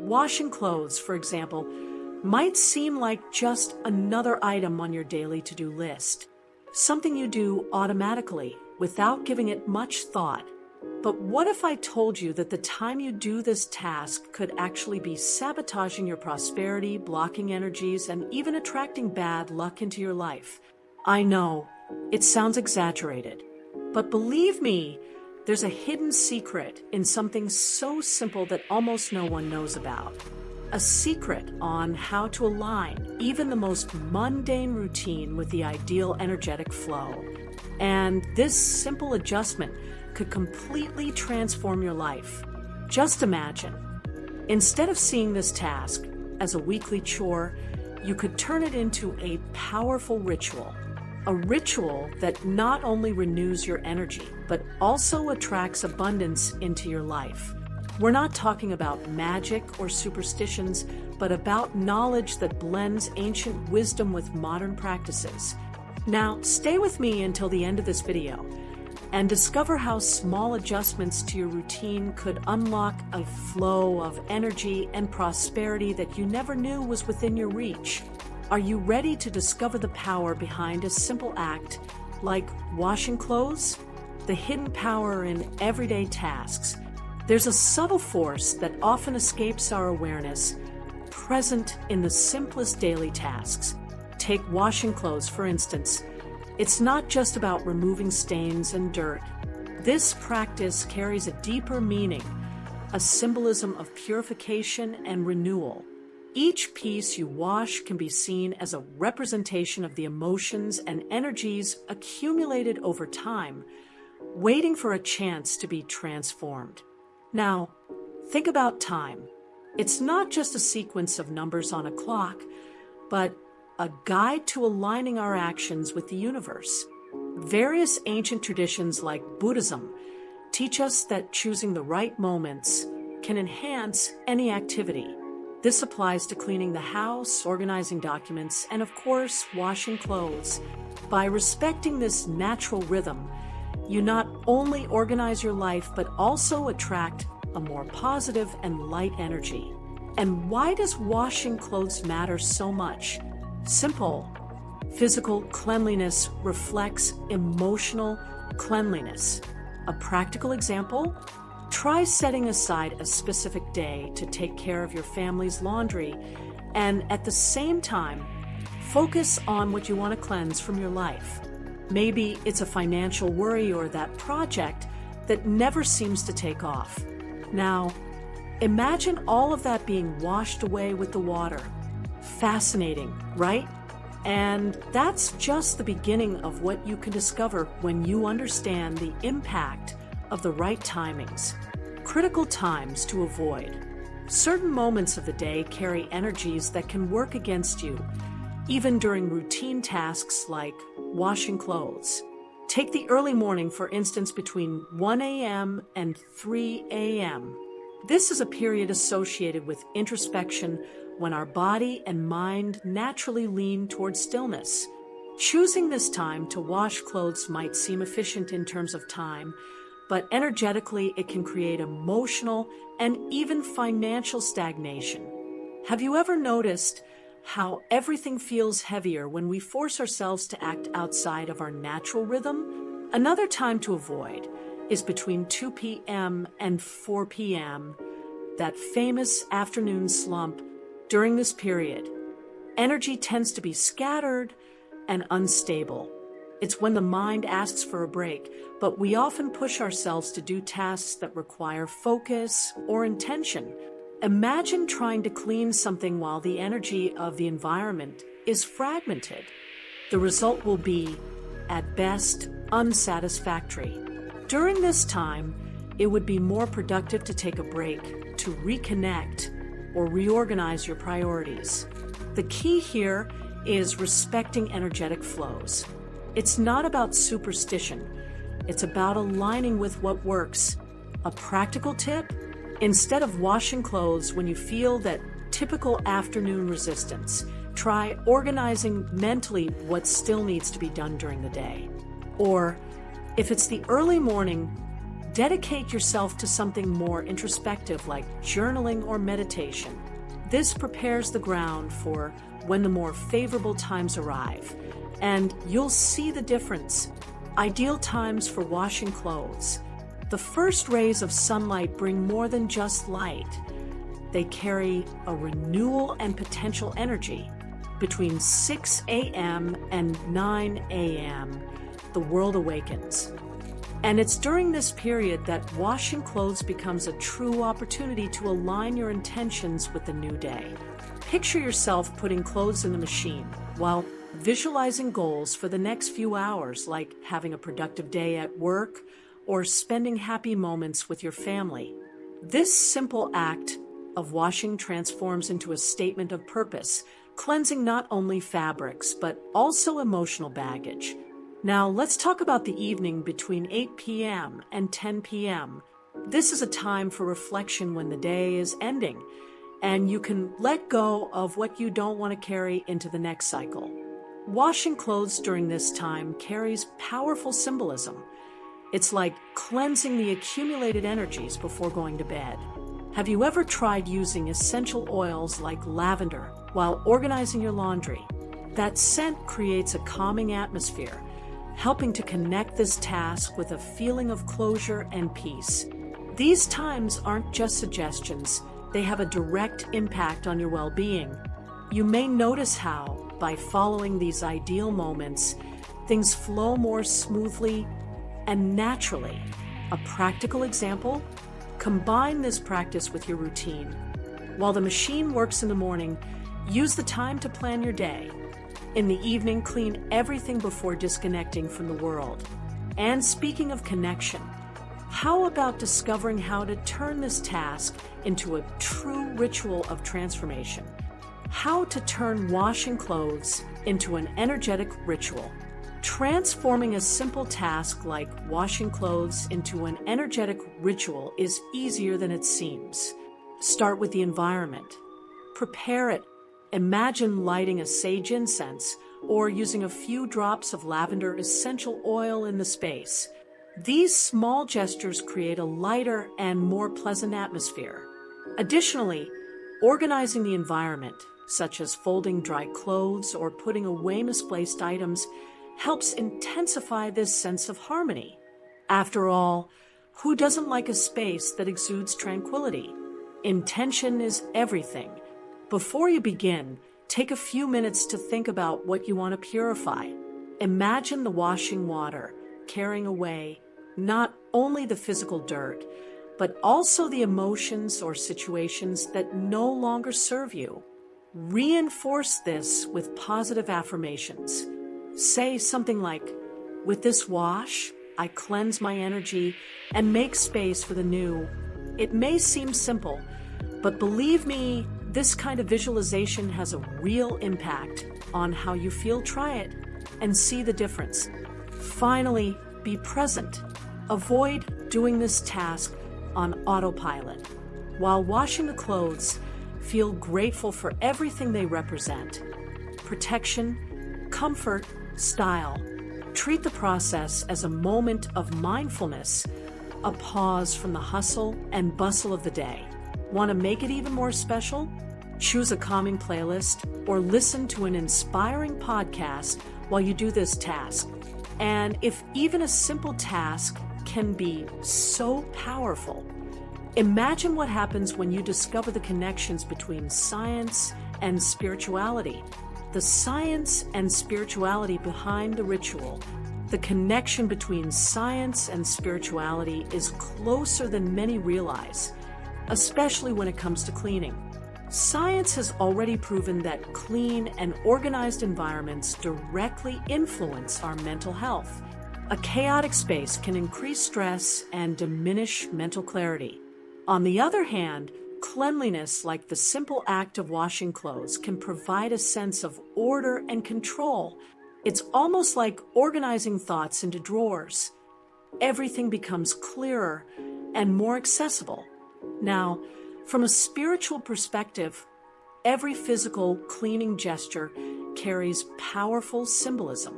Washing clothes, for example, might seem like just another item on your daily to-do list, something you do automatically without giving it much thought. But what if I told you that the time you do this task could actually be sabotaging your prosperity, blocking energies, and even attracting bad luck into your life? I know, it sounds exaggerated, but believe me, there's a hidden secret in something so simple that almost no one knows about. A secret on how to align even the most mundane routine with the ideal energetic flow. And this simple adjustment could completely transform your life. Just imagine, instead of seeing this task as a weekly chore, you could turn it into a powerful ritual. A ritual that not only renews your energy, but also attracts abundance into your life. We're not talking about magic or superstitions, but about knowledge that blends ancient wisdom with modern practices. Now, stay with me until the end of this video and discover how small adjustments to your routine could unlock a flow of energy and prosperity that you never knew was within your reach. Are you ready to discover the power behind a simple act like washing clothes? The hidden power in everyday tasks. There's a subtle force that often escapes our awareness, present in the simplest daily tasks. Take washing clothes, for instance. It's not just about removing stains and dirt. This practice carries a deeper meaning, a symbolism of purification and renewal. Each piece you wash can be seen as a representation of the emotions and energies accumulated over time, waiting for a chance to be transformed. Now, think about time. It's not just a sequence of numbers on a clock, but a guide to aligning our actions with the universe. Various ancient traditions like Buddhism teach us that choosing the right moments can enhance any activity. This applies to cleaning the house, organizing documents, and of course, washing clothes. By respecting this natural rhythm, you not only organize your life, but also attract a more positive and light energy. And why does washing clothes matter so much? Simple. Physical cleanliness reflects emotional cleanliness. A practical example? Try setting aside a specific day to take care of your family's laundry, and at the same time, focus on what you want to cleanse from your life. Maybe it's a financial worry or that project that never seems to take off. Now, imagine all of that being washed away with the water. Fascinating, right? And that's just the beginning of what you can discover when you understand the impact of the right timings. Critical times to avoid. Certain moments of the day carry energies that can work against you, even during routine tasks like washing clothes. Take the early morning, for instance, between 1 a.m. and 3 a.m. This is a period associated with introspection when our body and mind naturally lean towards stillness. Choosing this time to wash clothes might seem efficient in terms of time, but energetically it can create emotional and even financial stagnation. Have you ever noticed how everything feels heavier when we force ourselves to act outside of our natural rhythm? Another time to avoid is between 2 p.m. and 4 p.m., that famous afternoon slump. During this period, energy tends to be scattered and unstable. It's when the mind asks for a break, but we often push ourselves to do tasks that require focus or intention. Imagine trying to clean something while the energy of the environment is fragmented. The result will be, at best, unsatisfactory. During this time, it would be more productive to take a break, to reconnect, or reorganize your priorities. The key here is respecting energetic flows. It's not about superstition. It's about aligning with what works. A practical tip? Instead of washing clothes when you feel that typical afternoon resistance, try organizing mentally what still needs to be done during the day. Or, if it's the early morning, Dedicate yourself to something more introspective like journaling or meditation. This prepares the ground for when the more favorable times arrive, and you'll see the difference. Ideal times for washing clothes. The first rays of sunlight bring more than just light. They carry a renewal and potential energy. Between 6 a.m. and 9 a.m., the world awakens. And it's during this period that washing clothes becomes a true opportunity to align your intentions with the new day. Picture yourself putting clothes in the machine while visualizing goals for the next few hours, like having a productive day at work or spending happy moments with your family. This simple act of washing transforms into a statement of purpose, cleansing not only fabrics but also emotional baggage. Now, let's talk about the evening between 8 p.m. and 10 p.m. This is a time for reflection when the day is ending, and you can let go of what you don't want to carry into the next cycle. Washing clothes during this time carries powerful symbolism. It's like cleansing the accumulated energies before going to bed. Have you ever tried using essential oils like lavender while organizing your laundry? That scent creates a calming atmosphere, helping to connect this task with a feeling of closure and peace. These times aren't just suggestions, they have a direct impact on your well-being. You may notice how, by following these ideal moments, things flow more smoothly and naturally. A practical example? Combine this practice with your routine. While the machine works in the morning, use the time to plan your day. In the evening, clean everything before disconnecting from the world. And speaking of connection, how about discovering how to turn this task into a true ritual of transformation? How to turn washing clothes into an energetic ritual. Transforming a simple task like washing clothes into an energetic ritual is easier than it seems. Start with the environment. Prepare it. Imagine lighting a sage incense or using a few drops of lavender essential oil in the space. These small gestures create a lighter and more pleasant atmosphere. Additionally, organizing the environment, such as folding dry clothes or putting away misplaced items, helps intensify this sense of harmony. After all, who doesn't like a space that exudes tranquility? Intention is everything. Before you begin, take a few minutes to think about what you want to purify. Imagine the washing water carrying away not only the physical dirt, but also the emotions or situations that no longer serve you. Reinforce this with positive affirmations. Say something like, "With this wash, I cleanse my energy and make space for the new." It may seem simple, but believe me, this kind of visualization has a real impact on how you feel. Try it and see the difference. Finally, be present. Avoid doing this task on autopilot. While washing the clothes, feel grateful for everything they represent. Protection, comfort, style. Treat the process as a moment of mindfulness, a pause from the hustle and bustle of the day. Want to make it even more special? Choose a calming playlist or listen to an inspiring podcast while you do this task. And if even a simple task can be so powerful, imagine what happens when you discover the connections between science and spirituality. The science and spirituality behind the ritual. The connection between science and spirituality is closer than many realize, especially when it comes to cleaning. Science has already proven that clean and organized environments directly influence our mental health. A chaotic space can increase stress and diminish mental clarity. On the other hand, cleanliness, like the simple act of washing clothes, can provide a sense of order and control. It's almost like organizing thoughts into drawers. Everything becomes clearer and more accessible. Now, from a spiritual perspective, every physical cleaning gesture carries powerful symbolism.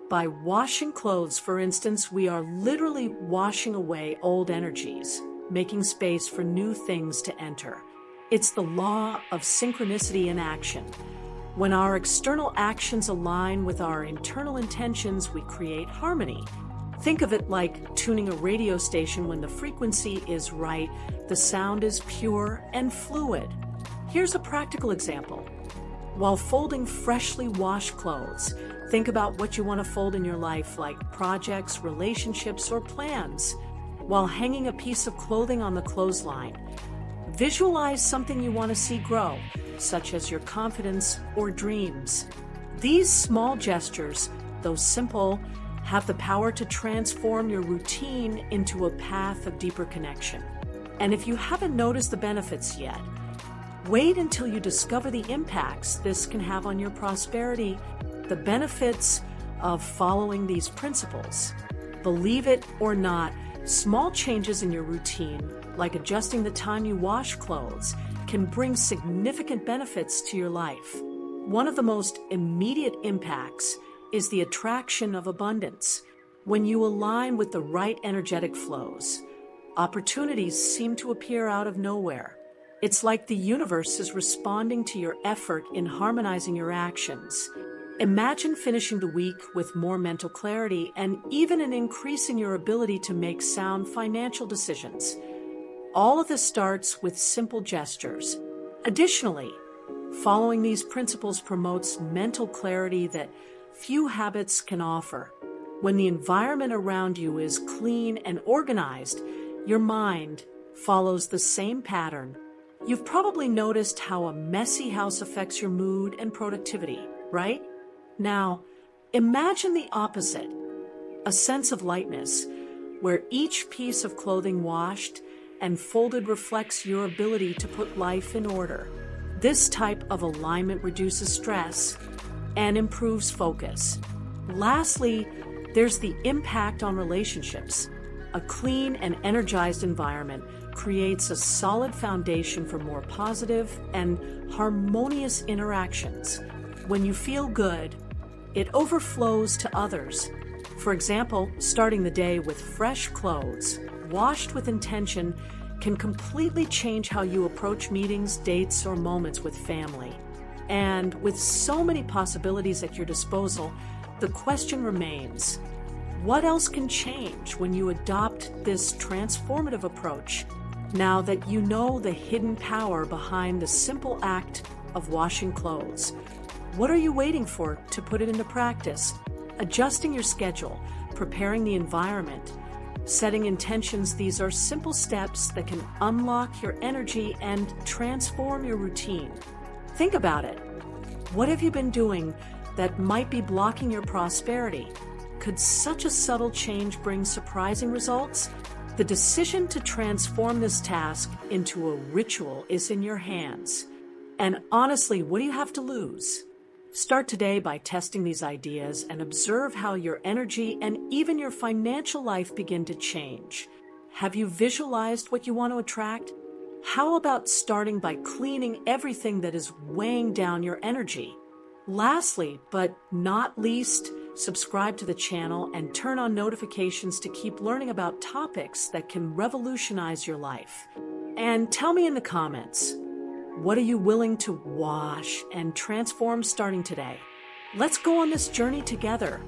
By washing clothes, for instance, we are literally washing away old energies, making space for new things to enter. It's the law of synchronicity in action. When our external actions align with our internal intentions, we create harmony. Think of it like tuning a radio station. When the frequency is right, the sound is pure and fluid. Here's a practical example. While folding freshly washed clothes, think about what you want to fold in your life, like projects, relationships, or plans. While hanging a piece of clothing on the clothesline, visualize something you want to see grow, such as your confidence or dreams. These small gestures, though simple, have the power to transform your routine into a path of deeper connection. And if you haven't noticed the benefits yet, wait until you discover the impacts this can have on your prosperity, the benefits of following these principles. Believe it or not, small changes in your routine, like adjusting the time you wash clothes, can bring significant benefits to your life. One of the most immediate impacts is the attraction of abundance. When you align with the right energetic flows, opportunities seem to appear out of nowhere. It's like the universe is responding to your effort in harmonizing your actions. Imagine finishing the week with more mental clarity and even an increase in your ability to make sound financial decisions. All of this starts with simple gestures. Additionally, following these principles promotes mental clarity that few habits can offer. When the environment around you is clean and organized, your mind follows the same pattern. You've probably noticed how a messy house affects your mood and productivity, right? Now, imagine the opposite, a sense of lightness, where each piece of clothing washed and folded reflects your ability to put life in order. This type of alignment reduces stress and improves focus. Lastly, there's the impact on relationships. A clean and energized environment creates a solid foundation for more positive and harmonious interactions. When you feel good, it overflows to others. For example, starting the day with fresh clothes, washed with intention, can completely change how you approach meetings, dates, or moments with family. And with so many possibilities at your disposal, the question remains, what else can change when you adopt this transformative approach? Now that you know the hidden power behind the simple act of washing clothes, what are you waiting for to put it into practice? Adjusting your schedule, preparing the environment, setting intentions, these are simple steps that can unlock your energy and transform your routine. Think about it. What have you been doing that might be blocking your prosperity? Could such a subtle change bring surprising results? The decision to transform this task into a ritual is in your hands. And honestly, what do you have to lose? Start today by testing these ideas and observe how your energy and even your financial life begin to change. Have you visualized what you want to attract? How about starting by cleaning everything that is weighing down your energy? Lastly, but not least, subscribe to the channel and turn on notifications to keep learning about topics that can revolutionize your life. And tell me in the comments, what are you willing to wash and transform starting today? Let's go on this journey together.